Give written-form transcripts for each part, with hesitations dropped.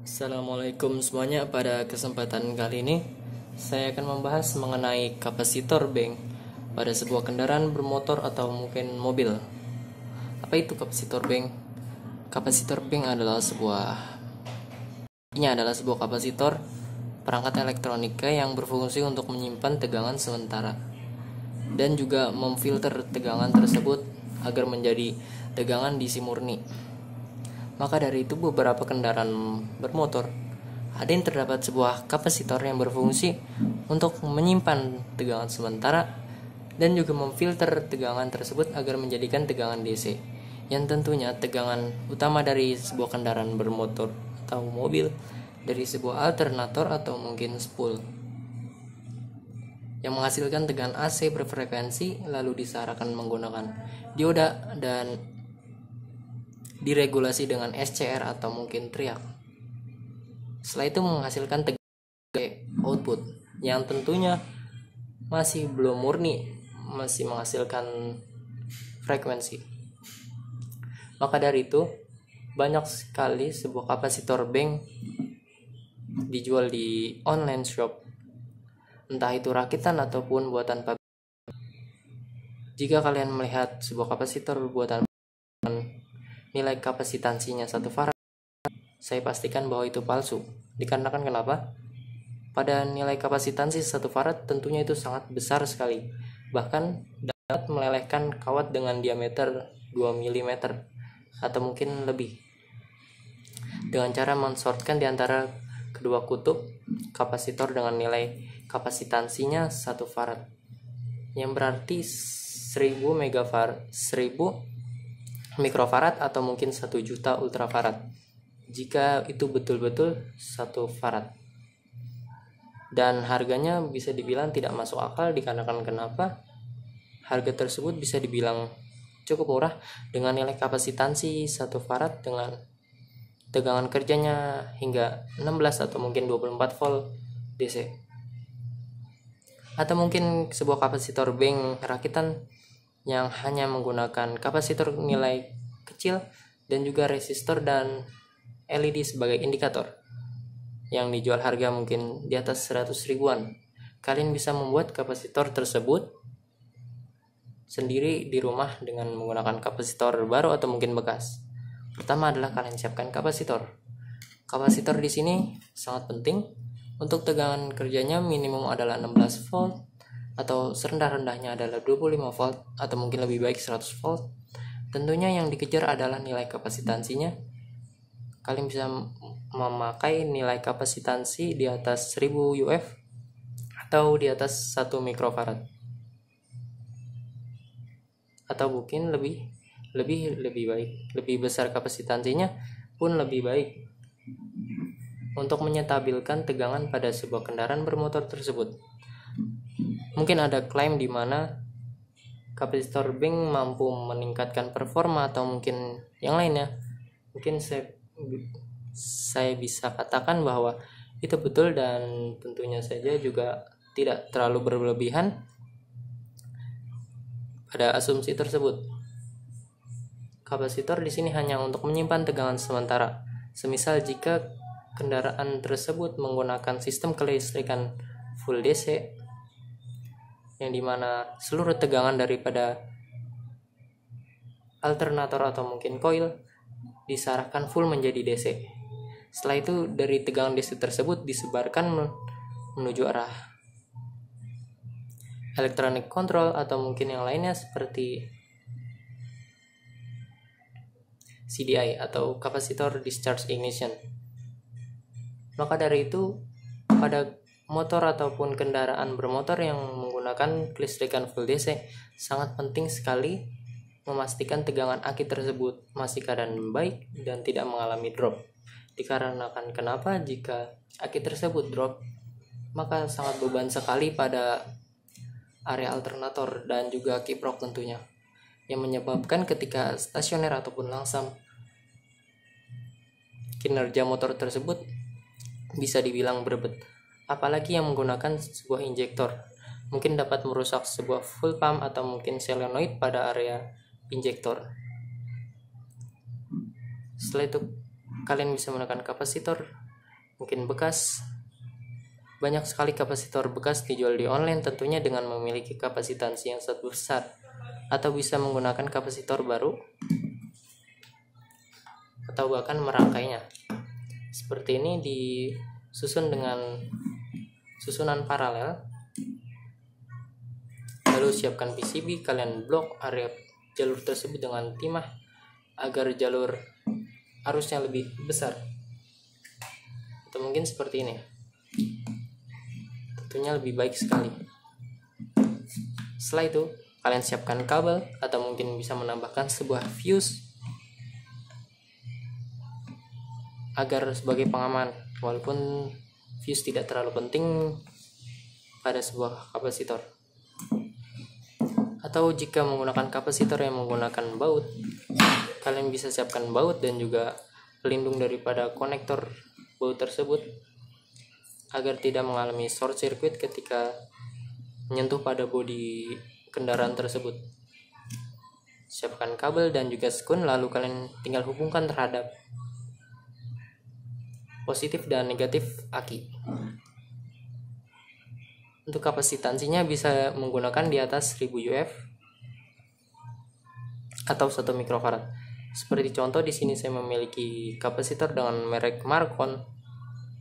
Assalamualaikum semuanya. Pada kesempatan kali ini saya akan membahas mengenai kapasitor bank pada sebuah kendaraan bermotor atau mungkin mobil. Apa itu kapasitor bank? Kapasitor bank adalah sebuah kapasitor perangkat elektronika yang berfungsi untuk menyimpan tegangan sementara dan juga memfilter tegangan tersebut agar menjadi tegangan DC murni. Maka dari itu beberapa kendaraan bermotor ada yang terdapat sebuah kapasitor yang berfungsi untuk menyimpan tegangan sementara dan juga memfilter tegangan tersebut agar menjadikan tegangan DC, yang tentunya tegangan utama dari sebuah kendaraan bermotor atau mobil dari sebuah alternator atau mungkin spool yang menghasilkan tegangan AC berfrekuensi, lalu disearahkan menggunakan dioda dan diregulasi dengan SCR atau mungkin triak. Setelah itu menghasilkan tegangan output yang tentunya masih belum murni, masih menghasilkan frekuensi. Maka dari itu banyak sekali sebuah kapasitor bank dijual di online shop, entah itu rakitan ataupun buatan pabrik. Jika kalian melihat sebuah kapasitor buatan nilai kapasitansinya 1 farad, saya pastikan bahwa itu palsu. Dikarenakan kenapa? Pada nilai kapasitansi 1 farad tentunya itu sangat besar sekali, bahkan dapat melelehkan kawat dengan diameter 2 mm atau mungkin lebih, dengan cara mensortkan di antara kedua kutub kapasitor dengan nilai kapasitansinya 1 farad, yang berarti 1000 mikrofarad atau mungkin 1 juta ultrafarad jika itu betul-betul 1 farad. Dan harganya bisa dibilang tidak masuk akal, dikarenakan kenapa? Harga tersebut bisa dibilang cukup murah dengan nilai kapasitansi 1 farad dengan tegangan kerjanya hingga 16 atau mungkin 24 volt DC. Atau mungkin sebuah kapasitor bank rakitan yang hanya menggunakan kapasitor nilai kecil dan juga resistor dan LED sebagai indikator, yang dijual harga mungkin di atas 100 ribuan. Kalian bisa membuat kapasitor tersebut sendiri di rumah dengan menggunakan kapasitor baru atau mungkin bekas. Pertama adalah kalian siapkan kapasitor. Kapasitor di sini sangat penting. Untuk tegangan kerjanya minimum adalah 16 volt atau serendah-rendahnya adalah 25 volt atau mungkin lebih baik 100 volt. Tentunya yang dikejar adalah nilai kapasitansinya. Kalian bisa memakai nilai kapasitansi di atas 1000 UF atau di atas 1 mikrofarad, atau mungkin lebih baik, lebih besar kapasitansinya pun lebih baik untuk menyetabilkan tegangan pada sebuah kendaraan bermotor tersebut. Mungkin ada klaim di mana kapasitor bank mampu meningkatkan performa atau mungkin yang lainnya. Mungkin saya bisa katakan bahwa itu betul, dan tentunya saja juga tidak terlalu berlebihan pada asumsi tersebut. Kapasitor di sini hanya untuk menyimpan tegangan sementara. Semisal jika kendaraan tersebut menggunakan sistem kelistrikan full DC, yang dimana seluruh tegangan daripada alternator atau mungkin koil disarahkan full menjadi DC. Setelah itu dari tegangan DC tersebut disebarkan menuju arah electronic control atau mungkin yang lainnya seperti CDI atau capacitor discharge ignition. Maka dari itu pada motor ataupun kendaraan bermotor yang menggunakan kelistrikan full DC sangat penting sekali memastikan tegangan aki tersebut masih keadaan baik dan tidak mengalami drop. Dikarenakan kenapa? Jika aki tersebut drop, maka sangat beban sekali pada area alternator dan juga kiprok tentunya, yang menyebabkan ketika stasioner ataupun langsam kinerja motor tersebut bisa dibilang berbet. Apalagi yang menggunakan sebuah injektor, mungkin dapat merusak sebuah full pump atau mungkin solenoid pada area injektor. Setelah itu kalian bisa menggunakan kapasitor mungkin bekas. Banyak sekali kapasitor bekas dijual di online tentunya dengan memiliki kapasitansi yang sangat besar, atau bisa menggunakan kapasitor baru atau bahkan merangkainya. Seperti ini disusun dengan susunan paralel. Lalu siapkan PCB, kalian blok area jalur tersebut dengan timah agar jalur arusnya lebih besar. Atau mungkin seperti ini. Tentunya lebih baik sekali. Setelah itu, kalian siapkan kabel atau mungkin bisa menambahkan sebuah fuse agar sebagai pengaman, walaupun fuse tidak terlalu penting pada sebuah kapasitor. Atau jika menggunakan kapasitor yang menggunakan baut, kalian bisa siapkan baut dan juga pelindung daripada konektor baut tersebut agar tidak mengalami short circuit ketika menyentuh pada bodi kendaraan tersebut. Siapkan kabel dan juga skun, lalu kalian tinggal hubungkan terhadap positif dan negatif aki. Untuk kapasitansinya bisa menggunakan di atas 1000 UF atau 1 mikrofarad. Seperti contoh di sini saya memiliki kapasitor dengan merek Marcon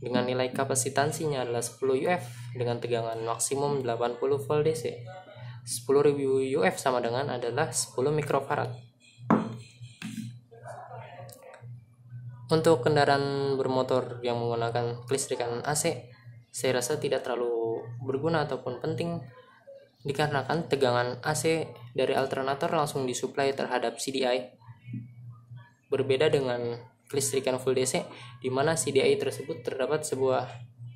dengan nilai kapasitansinya adalah 10 UF dengan tegangan maksimum 80 volt DC. 10.000 UF sama dengan adalah 10 mikrofarad. Untuk kendaraan bermotor yang menggunakan kelistrikan AC, saya rasa tidak terlalu berguna ataupun penting dikarenakan tegangan AC dari alternator langsung disuplai terhadap CDI. Berbeda dengan kelistrikan full DC di mana CDI tersebut terdapat sebuah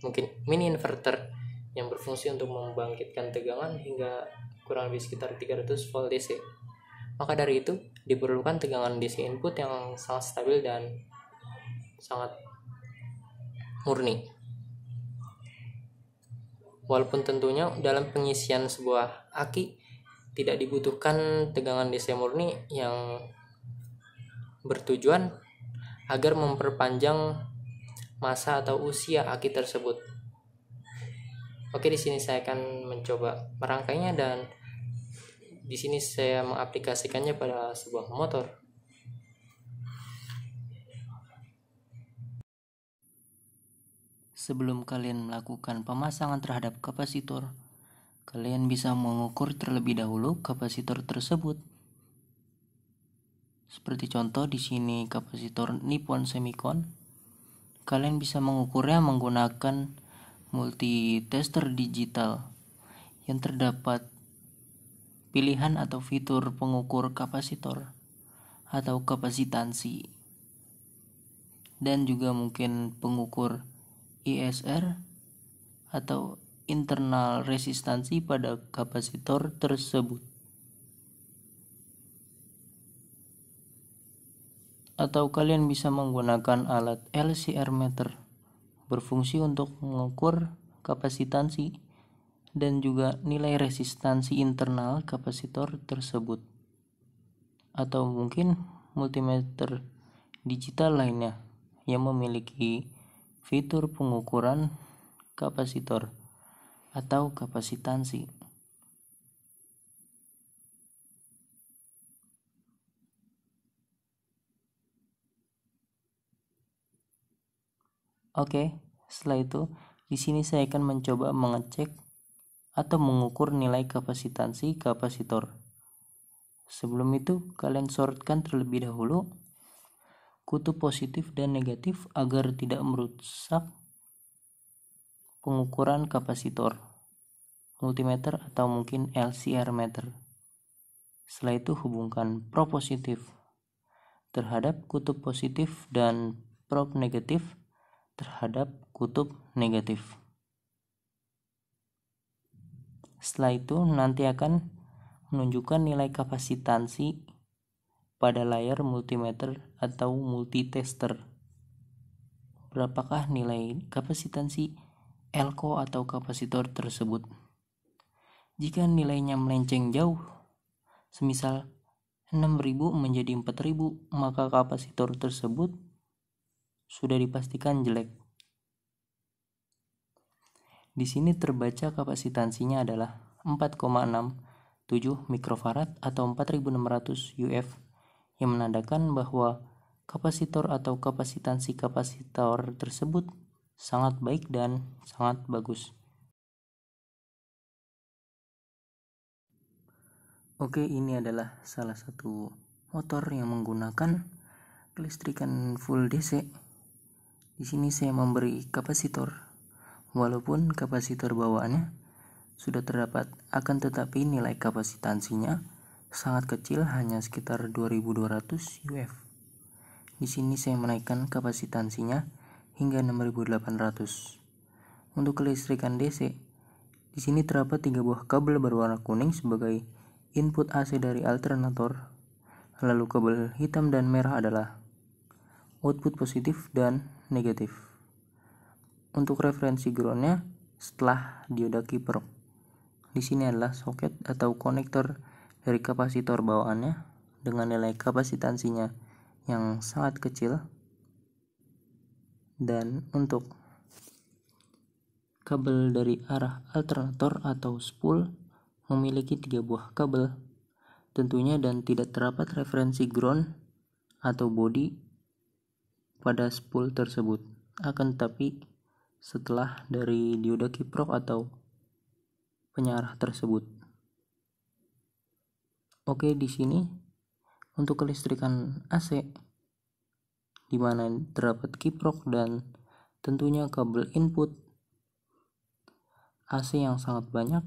mungkin mini inverter yang berfungsi untuk membangkitkan tegangan hingga kurang lebih sekitar 300 volt DC. Maka dari itu diperlukan tegangan DC input yang sangat stabil dan sangat murni. Walaupun tentunya dalam pengisian sebuah aki tidak dibutuhkan tegangan DC murni yang bertujuan agar memperpanjang masa atau usia aki tersebut. Oke, di sini saya akan mencoba merangkainya dan di sini saya mengaplikasikannya pada sebuah motor. Sebelum kalian melakukan pemasangan terhadap kapasitor, kalian bisa mengukur terlebih dahulu kapasitor tersebut. Seperti contoh di sini kapasitor Nippon Semicon. Kalian bisa mengukurnya menggunakan multitester digital yang terdapat pilihan atau fitur pengukur kapasitor atau kapasitansi, dan juga mungkin pengukur ISR atau internal resistansi pada kapasitor tersebut. Atau kalian bisa menggunakan alat LCR meter, berfungsi untuk mengukur kapasitansi dan juga nilai resistansi internal kapasitor tersebut. Atau mungkin multimeter digital lainnya yang memiliki fitur pengukuran kapasitor atau kapasitansi. Oke, setelah itu di sini saya akan mencoba mengecek atau mengukur nilai kapasitansi kapasitor. Sebelum itu, kalian sortkan terlebih dahulu kutub positif dan negatif agar tidak merusak pengukuran kapasitor, multimeter atau mungkin LCR meter. Setelah itu hubungkan prob positif terhadap kutub positif dan prob negatif terhadap kutub negatif. Setelah itu nanti akan menunjukkan nilai kapasitansi pada layar multimeter atau multitester. Berapakah nilai kapasitansi elko atau kapasitor tersebut? Jika nilainya melenceng jauh, semisal 6.000 menjadi 4.000, maka kapasitor tersebut sudah dipastikan jelek. Di sini terbaca kapasitansinya adalah 4,67 mikrofarad atau 4600 UF, yang menandakan bahwa kapasitor atau kapasitansi kapasitor tersebut sangat baik dan sangat bagus. Oke, ini adalah salah satu motor yang menggunakan kelistrikan full DC. Di sini saya memberi kapasitor. Walaupun kapasitor bawaannya sudah terdapat, akan tetapi nilai kapasitansinya sangat kecil, hanya sekitar 2200 UF. Di sini saya menaikkan kapasitansinya hingga 6800. Untuk kelistrikan DC, di sini terdapat 3 buah kabel berwarna kuning sebagai input AC dari alternator. Lalu kabel hitam dan merah adalah output positif dan negatif. Untuk referensi groundnya setelah dioda kiprok. Di sini adalah soket atau konektor dari kapasitor bawaannya dengan nilai kapasitansinya yang sangat kecil. Dan untuk kabel dari arah alternator atau spool memiliki 3 buah kabel tentunya, dan tidak terdapat referensi ground atau body pada spool tersebut. Akan tetapi setelah dari dioda kiprok atau penyarah tersebut. Oke, di sini untuk kelistrikan AC di mana terdapat kiprok dan tentunya kabel input AC yang sangat banyak,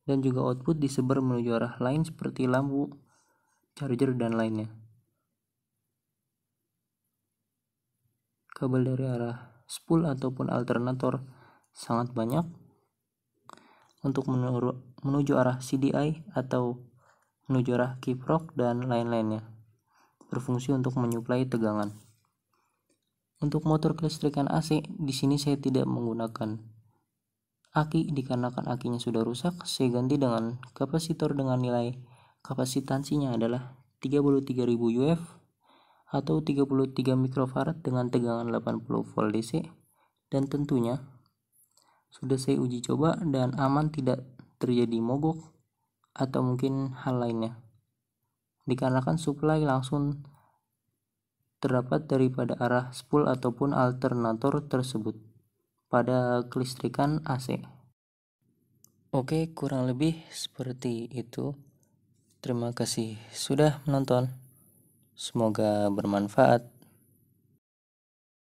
dan juga output disebar menuju arah lain seperti lampu, charger, dan lainnya. Kabel dari arah spool ataupun alternator sangat banyak untuk menuju arah CDI atau menuju arah kiprok dan lain-lainnya, berfungsi untuk menyuplai tegangan. Untuk motor kelistrikan AC, di sini saya tidak menggunakan aki dikarenakan akinya sudah rusak. Saya ganti dengan kapasitor dengan nilai kapasitansinya adalah 33.000 UF atau 33 mikrofarad dengan tegangan 80 volt DC, dan tentunya sudah saya uji coba dan aman, tidak terjadi mogok atau mungkin hal lainnya, dikarenakan suplai langsung terdapat daripada arah spool ataupun alternator tersebut pada kelistrikan AC. Oke, kurang lebih seperti itu. Terima kasih sudah menonton. Semoga bermanfaat.